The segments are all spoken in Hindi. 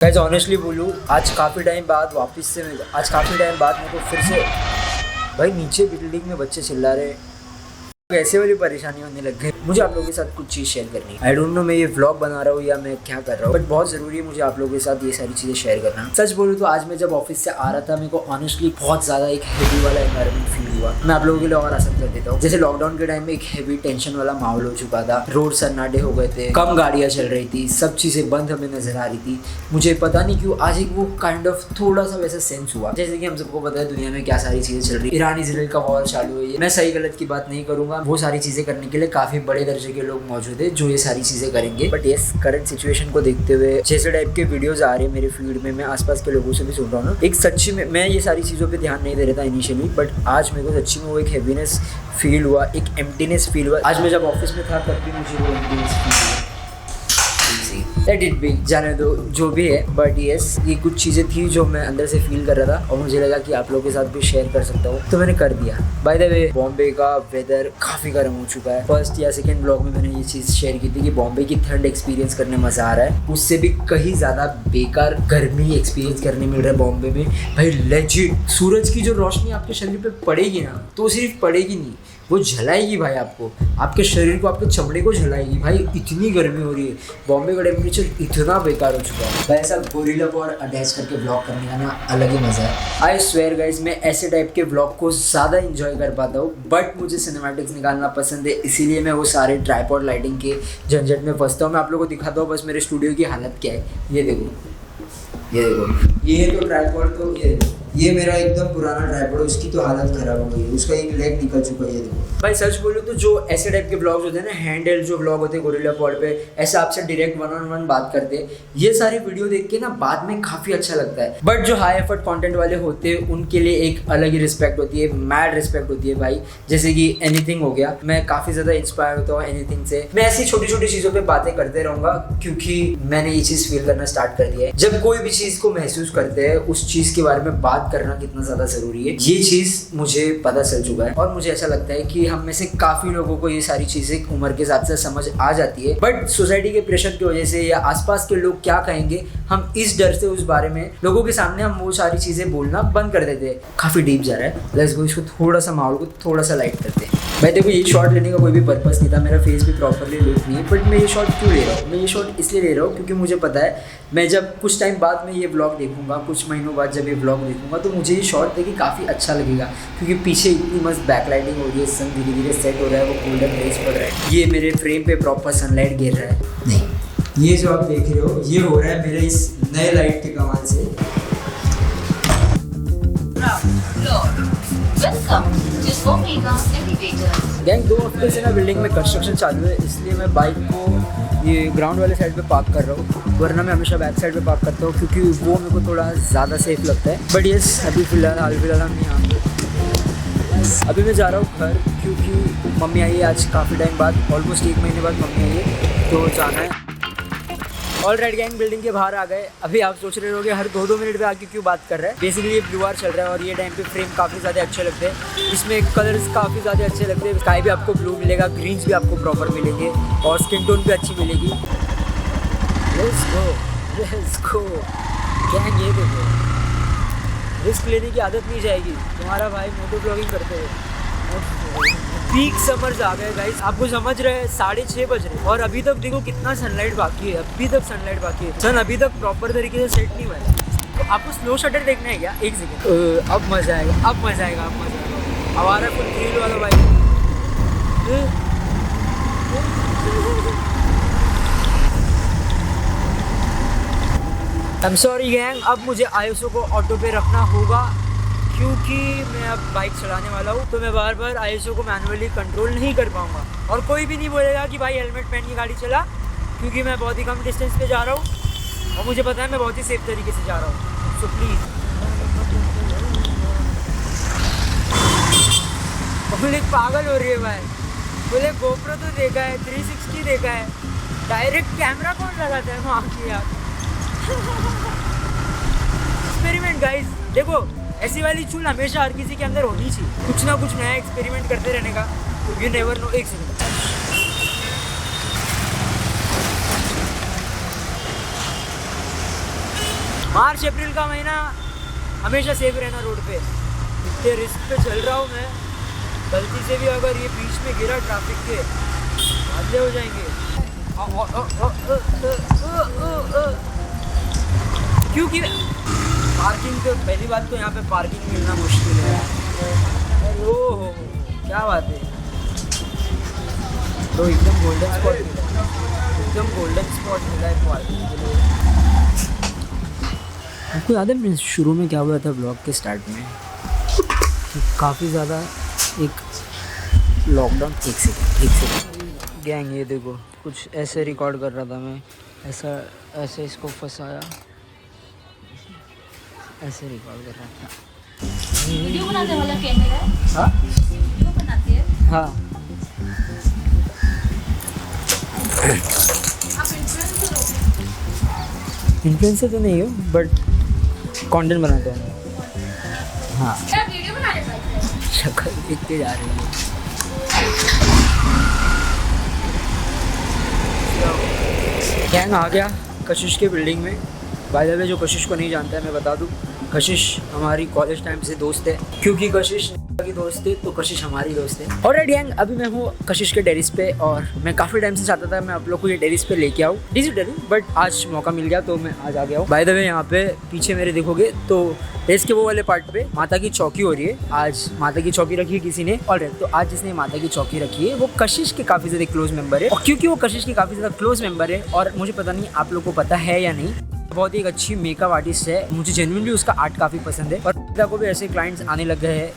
गाइस ऑनेस्टली बोलूँ आज काफ़ी टाइम बाद मेरे को फिर से भाई नीचे बिल्डिंग में बच्चे चिल्ला रहे, ऐसे वाली परेशानी होने लग गई। मुझे आप लोगों के साथ कुछ चीज़ शेयर करनी है। आई डोंट नो मैं ये व्लॉग बना रहा हूँ या मैं क्या कर रहा हूँ, बट बहुत ज़रूरी है मुझे आप लोगों के साथ ये सारी चीज़ें शेयर करना। सच बोलूँ तो आज मैं जब ऑफिस से आ रहा था मेरे को ऑनेस्टली बहुत ज़्यादा एक हेवी वाला एनवायरनमेंट फील हुआ। मैं आप लोगों के लिए और आसान कर देता हूँ। जैसे लॉकडाउन के टाइम में एक हेवी टेंशन वाला माहौल हो चुका था, रोड सन्नाटे हो गए थे, कम गाड़ियाँ चल रही थी, सब चीज़ें बंद हमें नजर आ रही थी। मुझे पता नहीं क्यों आज एक वो काइंड ऑफ थोड़ा सा वैसा सेंस हुआ। जैसे कि हम सबको पता है दुनिया में क्या सारी चीज़ें चल रही है, ईरान इजराइल का वॉर चालू हुई है। मैं सही गलत की बात नहीं करूँगा, वो सारी चीज़ें करने के लिए काफ़ी बड़े दर्जे के लोग मौजूद है जो ये सारी चीज़ें करेंगे। बट यस, करंट सिचुएशन को देखते हुए जैसे टाइप के वीडियोस आ रहे हैं मेरे फीड में, मैं आसपास के लोगों से भी सुन रहा हूँ। एक सच्ची में मैं ये सारी चीज़ों पे ध्यान नहीं दे रहा था इनिशियली, बट आज मेरे को सच्ची में वो एक हैवीनेस फील हुआ, एक एम्प्टीनेस फील हुआ। आज मैं जब ऑफिस में था तब भी मुझे वो एम्प्टीनेस फील हुआ। लेट इट बी, जाने दो जो भी है, बट यस ये कुछ चीज़ें थी जो मैं अंदर से फील कर रहा था और मुझे लगा कि आप लोगों के साथ भी शेयर कर सकता हूँ, तो मैंने कर दिया। बाय द वे बॉम्बे का वेदर काफ़ी गर्म हो चुका है। फर्स्ट या सेकंड ब्लॉग में मैंने ये चीज़ शेयर की थी कि बॉम्बे की ठंड एक्सपीरियंस करने मज़ा आ रहा है, उससे भी कहीं ज़्यादा बेकार गर्मी एक्सपीरियंस करने मिल रहा है बॉम्बे में। भाई लेजिट सूरज की जो रोशनी आपके शरीर पे पड़ेगी ना, तो सिर्फ पड़ेगी नहीं, वो जलाएगी भाई आपको, आपके शरीर को, आपके चमड़े को जलाएगी। भाई इतनी गर्मी हो रही है, बॉम्बे का टेम्परेचर इतना बेकार हो चुका है। वैसा गोरिल्ला और अटैच करके ब्लॉग करने का ना अलग ही मज़ा है। आई स्वेयर गाइज मैं ऐसे टाइप के ब्लॉग को ज़्यादा इंजॉय कर पाता हूँ, बट मुझे सिनेमैटिक्स निकालना पसंद है, इसीलिए मैं वो सारे ट्राइपॉड लाइटिंग के झंझट में फंसता हूँ। मैं आप लोगों को दिखाता हूँ बस मेरे स्टूडियो की हालत क्या है। ये देखो, ये देखो, ये तो ट्राइपॉड, तो ये मेरा एकदम पुराना ट्राइपॉड, उसकी तो हालत खराब हो गई है, उसका एक लेग निकल चुका है। ये देखो भाई सच बोलूँ तो जो ऐसे टाइप के ब्लॉग्स होते हैं ना, हैंडल जो ब्लॉग होते हैं गोरिल्ला पॉड पे, ऐसे आपसे डायरेक्ट वन ऑन वन बात करते हैं, ये सारी वीडियो देख के ना बाद में काफ़ी अच्छा लगता है। बट जो हाई एफर्ट कंटेंट वाले होते हैं उनके लिए एक अलग ही रिस्पेक्ट होती है, मैड रिस्पेक्ट होती है भाई। जैसे कि एनीथिंग हो गया, मैं काफ़ी ज़्यादा इंस्पायर होता हूँ एनीथिंग से। मैं ऐसी छोटी छोटी चीज़ों पर बातें करते रहूँगा क्योंकि मैंने ये चीज़ फील करना स्टार्ट कर दिया है। जब कोई भी चीज़ को महसूस करते हैं उस चीज़ के बारे में बात करना कितना ज़्यादा ज़रूरी है, ये चीज़ मुझे पता चल चुका है। और मुझे ऐसा लगता है कि हम में से काफ़ी लोगों को ये सारी चीज़ें उम्र के साथ साथ समझ आ जाती है, बट सोसाइटी के प्रेशर की वजह से या आसपास के लोग क्या कहेंगे, हम इस डर से उस बारे में लोगों के सामने हम वो सारी चीज़ें बोलना बंद कर देते हैं। काफ़ी डीप जा रहा है, लेट्स गो, इसको थोड़ा सा माहौल को थोड़ा सा लाइट करते हैं। भाई देखो ये शॉट लेने का कोई भी पर्पस नहीं था, मेरा फेस भी प्रॉपरली लुक नहीं है, बट मैं ये शॉट क्यों ले रहा हूँ? मैं ये शॉट इसलिए ले रहा हूँ क्योंकि मुझे पता है मैं जब कुछ टाइम बाद में ये व्लॉग देखूंगा, कुछ महीनों बाद जब ये व्लॉग देखूंगा, तो मुझे ये शॉट देखिए काफ़ी अच्छा लगेगा क्योंकि पीछे इतनी मस्त बैकलाइटिंग हो रही है, सन धीरे धीरे सेट हो रहा है, वो गोल्डन रेस पड़ रहा है, ये मेरे फ्रेम पे प्रॉपर सनलाइट गिर रहा है। नहीं, ये जो आप देख रहे हो ये हो रहा है मेरे इस नए लाइट के कमाल से। गैंग 2 हफ्ते से ना बिल्डिंग में कंस्ट्रक्शन चालू है, इसलिए मैं बाइक को ये ग्राउंड वाले साइड पे पार्क कर रहा हूँ, वरना मैं हमेशा बैक साइड पे पार्क करता हूँ क्योंकि वो मेरे को थोड़ा ज़्यादा सेफ लगता है। बट यस अभी फ़िलहाल हम यहाँ पे अभी मैं जा रहा हूँ घर क्योंकि मम्मी आई है आज काफ़ी टाइम बाद, ऑलमोस्ट 1 महीने बाद मम्मी आई है, तो जाना है। ऑल राइट गैंग बिल्डिंग के बाहर आ गए। अभी आप सोच रहे होगे हर 2-2 मिनट पे आके क्यों बात कर रहा है। बेसिकली ये ब्लू आर चल रहा है और ये टाइम पे फ्रेम काफ़ी ज़्यादा अच्छे लगते हैं, इसमें कलर्स काफ़ी ज़्यादा अच्छे लगते हैं। स्काई भी आपको ब्लू मिलेगा, ग्रीन्स भी आपको प्रॉपर मिलेंगे और स्किन टोन भी अच्छी मिलेगी। लेट्स गो गैंग, ये देखो रिस्क लेने की आदत नहीं जाएगी। तुम्हारा भाई मोटो ब्लॉगिंग करते हुए पीक समर्स आ गए गाइस, आपको समझ रहे हैं 6:30 बज रहे और अभी तक देखो कितना सनलाइट बाकी है, अभी तक सनलाइट बाकी है, सन अभी तक प्रॉपर तरीके से सेट नहीं हुआ है। तो आपको स्लो शटर देखना है क्या? एक सेकेंड, अब मज़ा आएगा, अब मज़ा आएगा, अब मज़ा आएगा। हमारा फुल थ्रिल वाला bike. I am sorry gang, अब मुझे ISO को ऑटो पे रखना होगा क्योंकि मैं अब बाइक चलाने वाला हूँ, तो मैं बार बार ISO को मैनुअली कंट्रोल नहीं कर पाऊँगा। और कोई भी नहीं बोलेगा कि भाई हेलमेट पहन के गाड़ी चला, क्योंकि मैं बहुत ही कम डिस्टेंस पे जा रहा हूँ और मुझे पता है मैं बहुत ही सेफ तरीके से जा रहा हूँ। सो प्लीज़ बोले पागल हो रही है भाई, बोले गोप्रो तो देखा है, 360 देखा है, डायरेक्ट कैमरा कौन लगाता है वहाँ की यार। एक्सपेरिमेंट गाइस, देखो ऐसी वाली चूल हमेशा हर किसी के अंदर होनी चाहिए, कुछ ना कुछ नया एक्सपेरिमेंट करते रहने का, यू नेवर नो। एक सेकंड, मार्च अप्रैल का महीना हमेशा सेफ रहना रोड पे। इतने रिस्क पे चल रहा हूँ मैं, गलती से भी अगर ये बीच में गिरा ट्रैफिक के हादसे हो जाएंगे। क्योंकि पार्किंग तो पहली बात तो यहाँ पे पार्किंग मिलना मुश्किल है। ओ हो क्या बात है। तो एकदम गोल्डन स्पॉट मिला, एकदम गोल्डन स्पॉट मिला है पार्किंग के लिए। आपको याद है शुरू में क्या हुआ था ब्लॉग के स्टार्ट में? काफ़ी ज़्यादा एक लॉकडाउन। एक सेकंड गैंग, ये देखो कुछ ऐसे रिकॉर्ड कर रहा था मैं, ऐसे इसको फंसाया, ऐसे रिकॉर्ड कर रहा था। वीडियो बनाने वाला कैमरा है? हाँ वीडियो बनाते हैं? हाँ। आप इन्फ्लुएंसर हो? इन्फ्लुएंसर तो नहीं हो बट कंटेंट बनाते हैं। हाँ क्या वीडियो बनाने वाले हैं? शक्ल देख के जा रही है। गैंग आ गया कशिश के बिल्डिंग में। बाय द वे जो कशिश को नहीं जानता है मैं बता दूं, कशिश हमारी कॉलेज टाइम से दोस्त है। क्योंकि कशिश की दोस्त है तो कशिश हमारी दोस्त है। ऑलराइट गैंग, अभी मैं हूँ कशिश के टेरेस पे और मैं काफ़ी टाइम से चाहता था मैं आप लोग को ये टेरेस पे लेके आऊँ डिजिटली, बट आज मौका मिल गया तो मैं आज आ गया हूँ। बाय द वे यहाँ पे पीछे मेरे देखोगे तो टेरेस के वो वाले पार्ट पे माता की चौकी हो रही है। आज माता की चौकी रखी है किसी ने। ऑलराइट, तो आज जिसने माता की चौकी रखी है वो कशिश के काफ़ी ज़्यादा क्लोज मेंबर है। और क्योंकि वो कशिश के काफ़ी ज़्यादा क्लोज मेंबर है और मुझे पता नहीं आप लोग को पता है या नहीं, बहुत ही एक अच्छी मेकअप आर्टिस्ट है। मुझे जेन्युइनली उसका आर्ट काफ़ी पसंद है और पिता को भी ऐसे क्लाइंट्स आने लग गए हैं।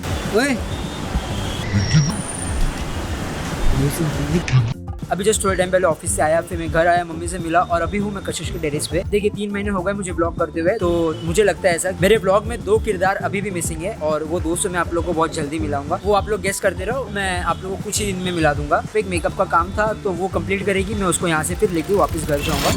अभी जस्ट थोड़े टाइम पहले ऑफिस से आया, फिर मैं घर आया, मम्मी से मिला और अभी हूँ मैं कशिश के टेरेस पे। देखिए 3 महीने हो गए मुझे ब्लॉग करते हुए, तो मुझे लगता है ऐसा मेरे ब्लॉग में 2 किरदार अभी भी मिसिंग है और वो दोस्तों मैं आप लोग को बहुत जल्दी मिलाऊंगा। वो आप लोग गेस करते रहो, मैं आप लोगों को कुछ ही दिन में मिला दूंगा। तो एक मेकअप का काम था तो वो कंप्लीट करेगी, मैं उसको यहाँ से फिर लेके वापस घर जाऊँगा।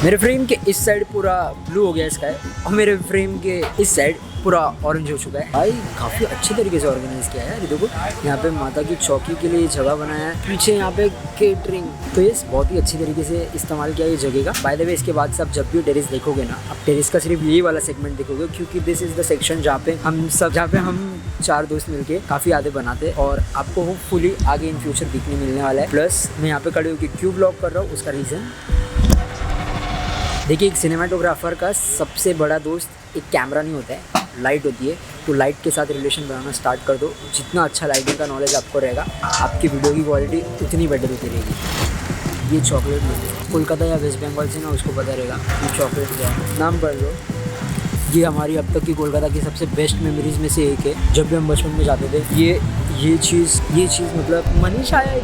मेरे फ्रेम के इस साइड पूरा ब्लू हो गया स्काई और मेरे फ्रेम के इस साइड पूरा ऑरेंज हो चुका है। भाई काफ़ी अच्छे तरीके से ऑर्गेनाइज किया है। ये देखो यहाँ पे माता की चौकी के लिए जगह बनाया है, पीछे यहाँ पे केटरिंग, तो ये बहुत ही अच्छी तरीके से इस्तेमाल किया ये जगह का। बाय द वे इसके बाद से आप जब भी टेरेस देखोगे ना, आप टेरेस का सिर्फ यही वाला सेगमेंट देखोगे क्योंकि दिस इज द सेक्शन जहाँ पे हम 4 दोस्त मिलके काफ़ी यादें बनाते हैं और आपको होपफुली आगे इन फ्यूचर दिखने मिलने वाला है। प्लस मैं यहाँ पे खड़े होकर क्यों ब्लॉग कर रहा हूँ उसका रीज़न देखिए, एक सिनेमाटोग्राफर का सबसे बड़ा दोस्त एक कैमरा नहीं होता है, लाइट होती है। तो लाइट के साथ रिलेशन बनाना स्टार्ट कर दो। जितना अच्छा लाइटिंग का नॉलेज आपको रहेगा, आपकी वीडियो की क्वालिटी उतनी बेटर होती रहेगी। ये चॉकलेट मिलती कोलकाता या वेस्ट बंगाल से ना, उसको पता रहेगा ये चॉकलेट क्या है, नाम पढ़ लो। ये हमारी अब तक की कोलकाता की सबसे बेस्ट मेमोरीज में से एक है। जब भी हम बचपन में जाते थे, ये चीज़ मतलब मनीषा है,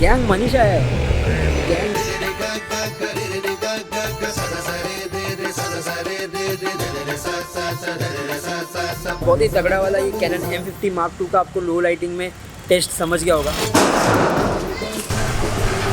गैंग मनीषा है, गैंग। बहुत ही तगड़ा वाला ये कैनन M50 Mark II का आपको लो लाइटिंग में टेस्ट समझ गया होगा।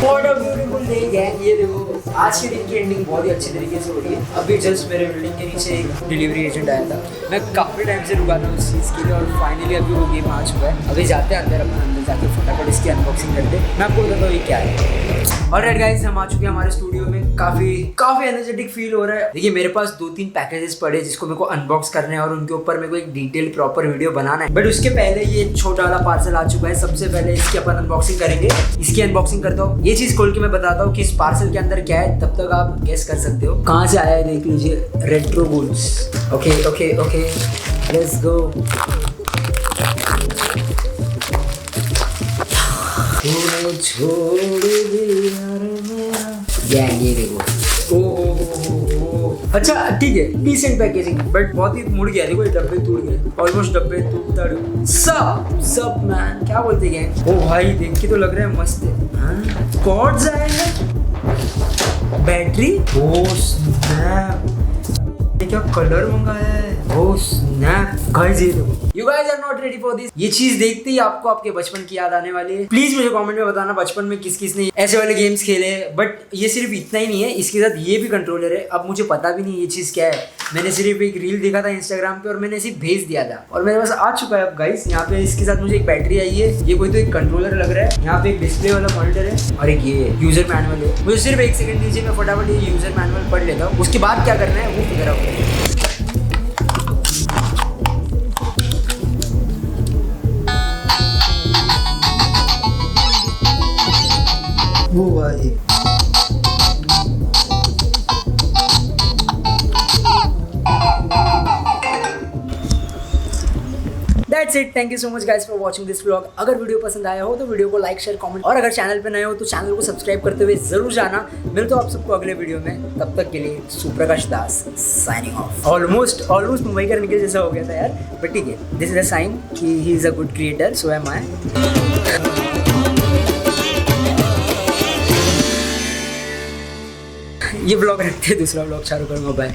What a beautiful day gang, ये देखो आज के दिन की एंडिंग बहुत ही अच्छी तरीके से हो रही है। अभी जस्ट मेरे बिल्डिंग के नीचे एक डिलीवरी एजेंट आया था, मैं काफ़ी टाइम से रुका था उस चीज़ के लिए और फाइनली अभी वो गेम आ चुका है। अभी जाते हैं अंदर, अपना अंदर जाके फटाफट इसकी अनबॉक्सिंग करते हैं। मैं आपको बताता हूँ ये क्या है। ऑलराइट गाइस, हम आ चुके हैं हमारे स्टूडियो में। काफ़ी एनर्जेटिक फील हो रहा है। देखिए मेरे पास 2-3 पैकेजेस पड़े जिसको मेरे को अनबॉक्स करने हैं और उनके ऊपर मेरे को एक डिटेल प्रॉपर वीडियो बनाना है। बट उसके पहले ये छोटा वाला पार्सल आ चुका है। सबसे पहले इसकी अपन अनबॉक्सिंग करेंगे। इसकी अनबॉक्सिंग करता हूँ। ये चीज़ खोल के मैं बताता हूँ कि इस पार्सल के अंदर क्या है, तब तक आप गेस कर सकते हो कहाँ से आया है। देख लीजिए, retro goods. Okay let's go. छोड़ दिया रे मेरा, ये देखो। ओ अच्छा ठीक है, डिसेंट पैकेजिंग, बट बहुत ही मुड़ गया। देखो ये डब्बे टूट गए, ऑलमोस्ट डब्बे टूट सब मैन क्या बोलते हैं। ओ भाई देख के तो लग रहा है मस्त है। कॉर्ड्स आएंगे, बैटरी, ओ स्नैप, क्या कलर मंगाया है। ओह स्नैप गाइस, ये देखो, you guys are not ready for this. ये चीज देखते ही आपको आपके बचपन की याद आने वाली है। प्लीज मुझे कमेंट में बताना बचपन में किस किस ने ऐसे वाले गेम्स खेले। बट ये सिर्फ इतना ही नहीं है, इसके साथ ये भी कंट्रोलर है। अब मुझे पता भी नहीं ये चीज क्या है, मैंने सिर्फ एक रील देखा था इंस्टाग्राम पे और मैंने इसे भेज दिया था और मेरे पास आ चुका है अब गाइस। यहाँ पे इसके साथ मुझे एक बैटरी आई है, ये कोई तो एक कंट्रोलर लग रहा है। यहाँ पे एक डिस्प्ले वाला मॉनिटर है और एक ये यूजर मैनुअल है। मुझे सिर्फ 1 सेकंड दीजिए, मैं फटाफट ये यूजर मैनुअल पढ़ लेता हूँ, उसके बाद क्या करना है वो फिगर आउट करें। वो भाई That's it. Thank you so much guys for watching this vlog. अगर वीडियो पसंद आया हो तो वीडियो को लाइक शेयर कमेंट और अगर चैनल पे नए हो तो चैनल को सब्सक्राइब करते हुए जरूर जाना। मिलते हो आप सबको अगले वीडियो में, तब तक के लिए सुप्रकाश दास साइनिंग ऑफ। ऑलमोस्ट मुंबई का निकल जैसा हो गया था यार, बट ठीक है, दिस इज अ साइन कि he is a good creator, so am I. ये ब्लॉग रखते हैं, दूसरा ब्लॉग चालू करूँगा। बाय।